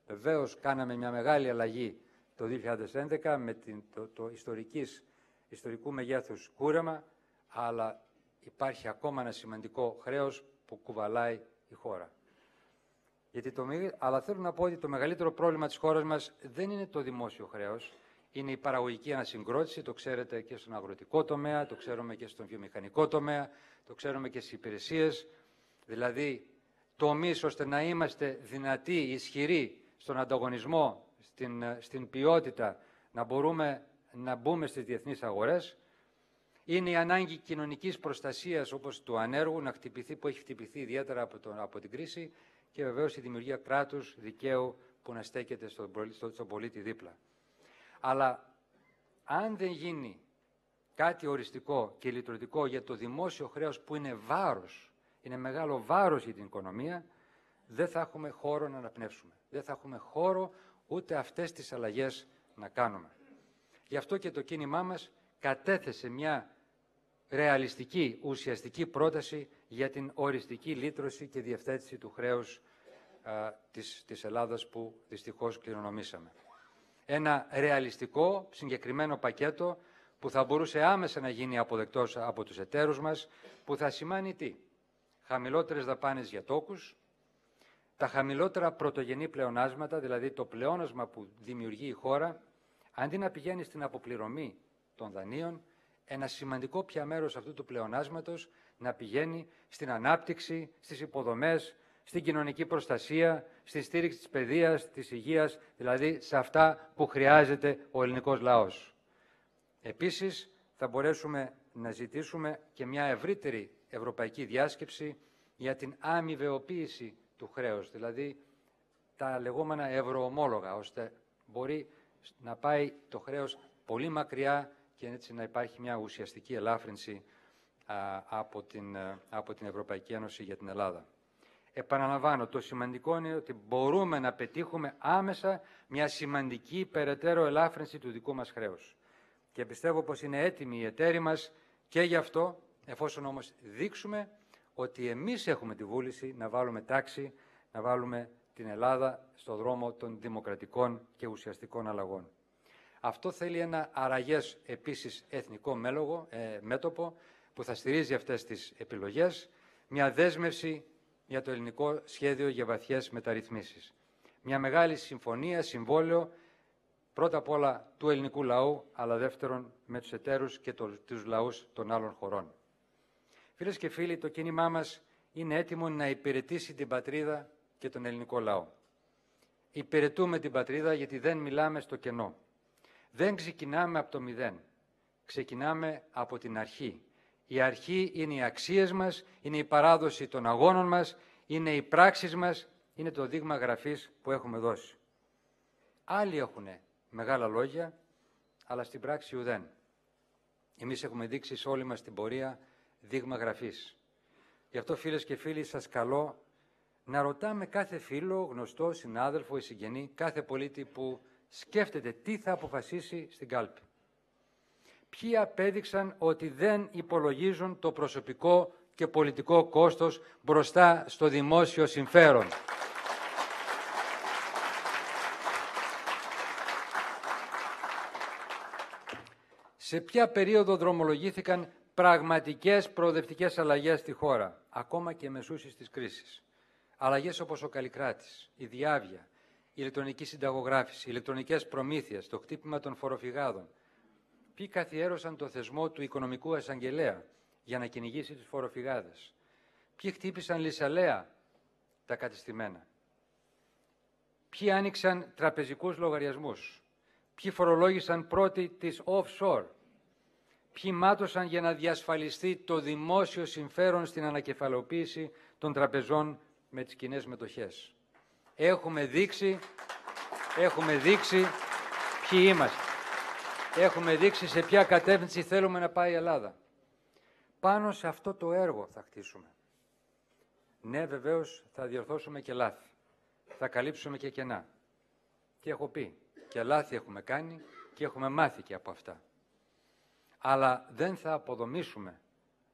βεβαίως κάναμε μια μεγάλη αλλαγή το 2011 με το ιστορικού μεγέθους κούρεμα, αλλά υπάρχει ακόμα ένα σημαντικό χρέος που κουβαλάει η χώρα. Αλλά θέλω να πω ότι το μεγαλύτερο πρόβλημα της χώρας μας δεν είναι το δημόσιο χρέος, είναι η παραγωγική ανασυγκρότηση, το ξέρετε και στον αγροτικό τομέα, το ξέρουμε και στον βιομηχανικό τομέα, το ξέρουμε και στις υπηρεσίες, δηλαδή τομείς ώστε να είμαστε δυνατοί, ισχυροί στον ανταγωνισμό, στην ποιότητα, να μπορούμε να μπούμε στις διεθνείς αγορές. Είναι η ανάγκη κοινωνικής προστασίας όπως του ανέργου να χτυπηθεί, που έχει χτυπηθεί ιδιαίτερα από την κρίση, και βεβαίως η δημιουργία κράτους δικαίου που να στέκεται στον πολίτη δίπλα. Αλλά αν δεν γίνει κάτι οριστικό και λειτουργικό για το δημόσιο χρέος που είναι βάρος, είναι μεγάλο βάρος για την οικονομία, δεν θα έχουμε χώρο να αναπνεύσουμε. Δεν θα έχουμε χώρο ούτε αυτές τις αλλαγές να κάνουμε. Γι' αυτό και το κίνημά μας κατέθεσε μια ρεαλιστική, ουσιαστική πρόταση για την οριστική λύτρωση και διευθέτηση του χρέους της Ελλάδας που δυστυχώς κληρονομήσαμε. Ένα ρεαλιστικό, συγκεκριμένο πακέτο που θα μπορούσε άμεσα να γίνει αποδεκτός από τους εταίρους μας, που θα σημάνει τι? Χαμηλότερες δαπάνες για τόκους, τα χαμηλότερα πρωτογενή πλεονάσματα, δηλαδή το πλεόνασμα που δημιουργεί η χώρα, αντί να πηγαίνει στην αποπληρωμή των δανείων, ένα σημαντικό πια μέρος αυτού του πλεονάσματος να πηγαίνει στην ανάπτυξη, στις υποδομές, στην κοινωνική προστασία, στη στήριξη της παιδείας, της υγείας, δηλαδή σε αυτά που χρειάζεται ο ελληνικός λαός. Επίσης, θα μπορέσουμε να ζητήσουμε και μια ευρύτερη ευρωπαϊκή διάσκεψη για την αμοιβαιοποίηση του χρέους, δηλαδή τα λεγόμενα ευρωομόλογα, ώστε μπορεί να πάει το χρέος πολύ μακριά και έτσι να υπάρχει μια ουσιαστική ελάφρυνση από την Ευρωπαϊκή Ένωση για την Ελλάδα. Επαναλαμβάνω, το σημαντικό είναι ότι μπορούμε να πετύχουμε άμεσα μια σημαντική περαιτέρω ελάφρυνση του δικού μας χρέους. Και πιστεύω πως είναι έτοιμοι οι εταίροι μας και γι' αυτό, εφόσον όμως δείξουμε ότι εμείς έχουμε τη βούληση να βάλουμε τάξη, να βάλουμε την Ελλάδα στο δρόμο των δημοκρατικών και ουσιαστικών αλλαγών. Αυτό θέλει ένα αραγές επίσης εθνικό μέτωπο που θα στηρίζει αυτές τις επιλογές, μια δέσμευση για το ελληνικό σχέδιο για βαθιές μεταρρυθμίσεις. Μια μεγάλη συμφωνία, συμβόλαιο, πρώτα απ' όλα του ελληνικού λαού, αλλά δεύτερον με τους εταίρους και τους λαούς των άλλων χωρών. Φίλες και φίλοι, το κίνημά μας είναι έτοιμο να υπηρετήσει την πατρίδα και τον ελληνικό λαό. Υπηρετούμε την πατρίδα γιατί δεν μιλάμε στο κενό. Δεν ξεκινάμε από το μηδέν. Ξεκινάμε από την αρχή. Η αρχή είναι οι αξίες μας, είναι η παράδοση των αγώνων μας, είναι οι πράξεις μας, είναι το δείγμα γραφής που έχουμε δώσει. Άλλοι έχουν μεγάλα λόγια, αλλά στην πράξη ουδέν. Εμείς έχουμε δείξει σε όλη μας την πορεία δείγμα γραφής. Γι' αυτό, φίλες και φίλοι, σας καλώ να ρωτάμε κάθε φίλο, γνωστό, συνάδελφο ή συγγενή, κάθε πολίτη που σκέφτεται τι θα αποφασίσει στην κάλπη. Ποιοι απέδειξαν ότι δεν υπολογίζουν το προσωπικό και πολιτικό κόστος μπροστά στο δημόσιο συμφέρον. Σε ποια περίοδο δρομολογήθηκαν πραγματικές προοδευτικές αλλαγές στη χώρα, ακόμα και μεσούσης της κρίσης. Αλλαγές όπως ο Καλλικράτης, η διάβια, η ηλεκτρονική συνταγογράφηση, οι ηλεκτρονικές προμήθειες, το χτύπημα των φοροφυγάδων. Ποιοι καθιέρωσαν το θεσμό του οικονομικού εισαγγελέα για να κυνηγήσει τους φοροφυγάδες. Ποιοι χτύπησαν λησαλέα τα κατεστημένα. Ποιοι άνοιξαν τραπεζικούς λογαριασμούς. Ποιοι φορολόγησαν πρώτοι τις offshore. Ποιοι μάτωσαν για να διασφαλιστεί το δημόσιο συμφέρον στην ανακεφαλαιοποίηση των τραπεζών με τις κοινές μετοχές. Έχουμε δείξει ποιοι είμαστε. Έχουμε δείξει σε ποια κατεύθυνση θέλουμε να πάει η Ελλάδα. Πάνω σε αυτό το έργο θα χτίσουμε. Ναι, βεβαίως θα διορθώσουμε και λάθη. Θα καλύψουμε και κενά. Τι έχω πει. Και λάθη έχουμε κάνει και έχουμε μάθει και από αυτά. Αλλά δεν θα αποδομήσουμε,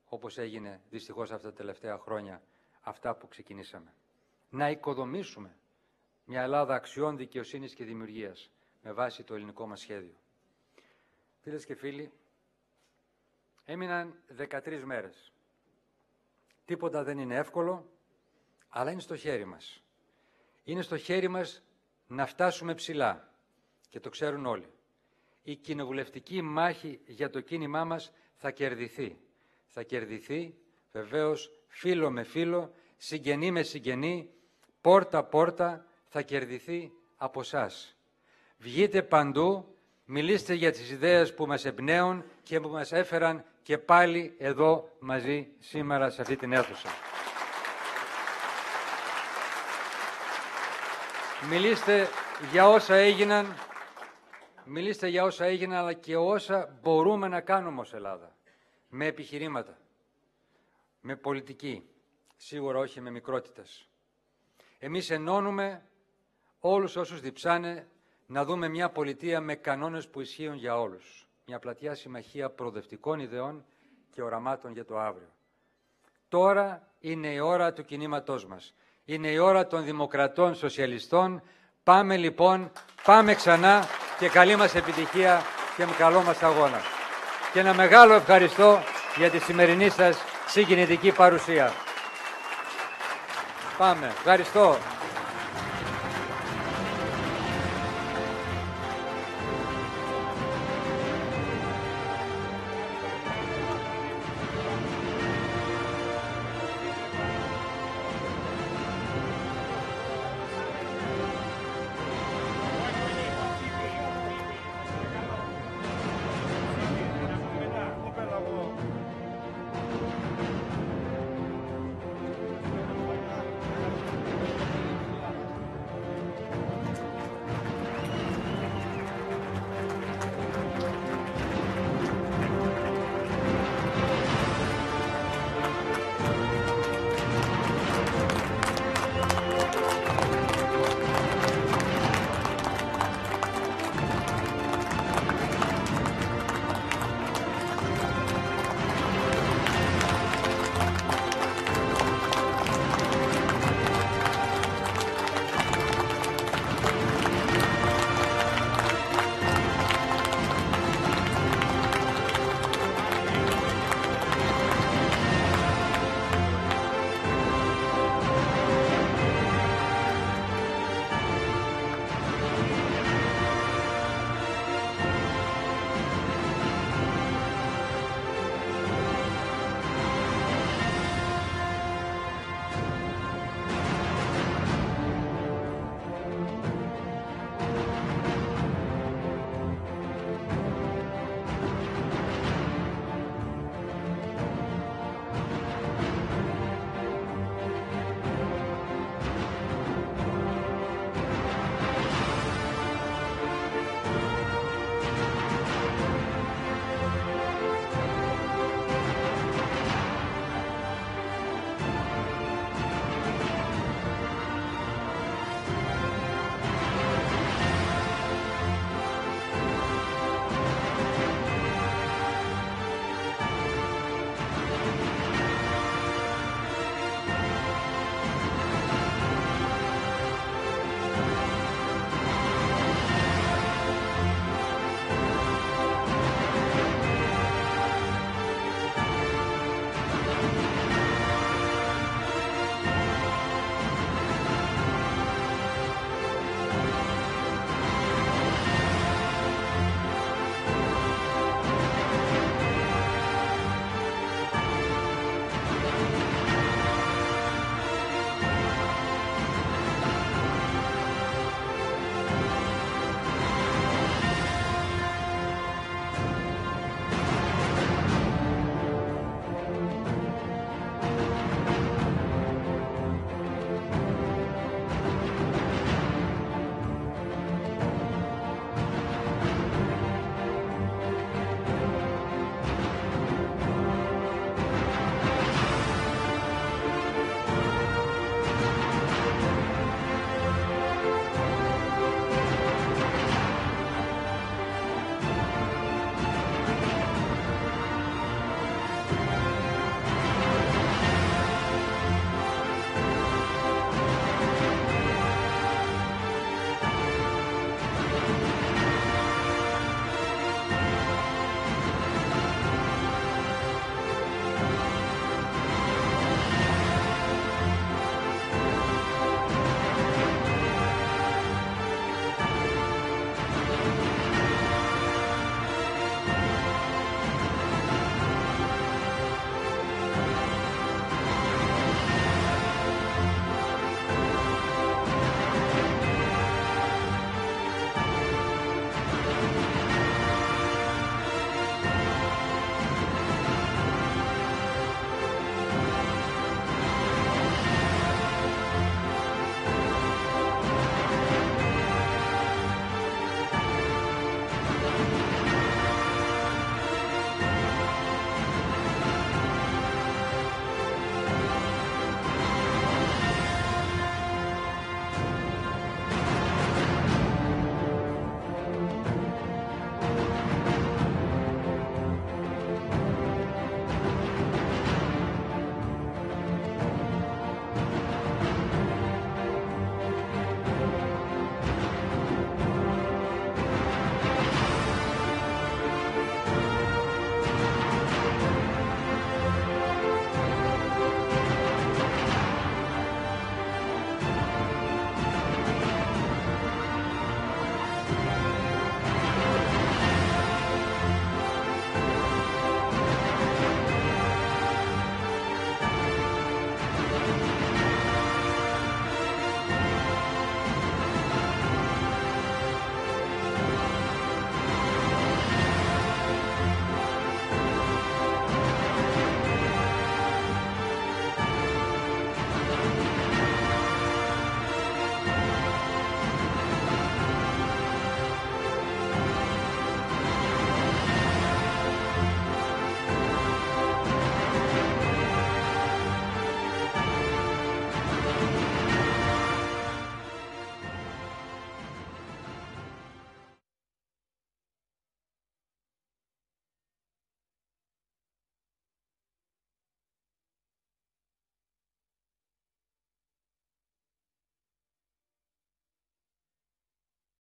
όπως έγινε δυστυχώς αυτά τα τελευταία χρόνια, αυτά που ξεκινήσαμε. Να οικοδομήσουμε μια Ελλάδα αξιών, δικαιοσύνης και δημιουργίας με βάση το ελληνικό μας σχέδιο. Φίλες και φίλοι, έμειναν 13 μέρες. Τίποτα δεν είναι εύκολο, αλλά είναι στο χέρι μας. Είναι στο χέρι μας να φτάσουμε ψηλά και το ξέρουν όλοι. Η κοινοβουλευτική μάχη για το κίνημά μας θα κερδιθεί. Θα κερδιθεί βεβαίως φίλο με φίλο, συγγενή με συγγενή, πόρτα-πόρτα, θα κερδιθεί από εσάς. Βγείτε παντού, μιλήστε για τις ιδέες που μας εμπνέουν και που μας έφεραν και πάλι εδώ μαζί σήμερα σε αυτή την αίθουσα. Μιλήστε για όσα έγιναν, αλλά και όσα μπορούμε να κάνουμε ως Ελλάδα. Με επιχειρήματα, με πολιτική, σίγουρα όχι με μικρότητες. Εμείς ενώνουμε όλους όσους διψάνε να δούμε μια πολιτεία με κανόνες που ισχύουν για όλους. Μια πλατιά συμμαχία προοδευτικών ιδεών και οραμάτων για το αύριο. Τώρα είναι η ώρα του κινήματός μας. Είναι η ώρα των δημοκρατών σοσιαλιστών. Πάμε λοιπόν, πάμε ξανά και καλή μας επιτυχία και με καλό μας αγώνα. Και ένα μεγάλο ευχαριστώ για τη σημερινή σας συγκινητική παρουσία. Πάμε. Ευχαριστώ.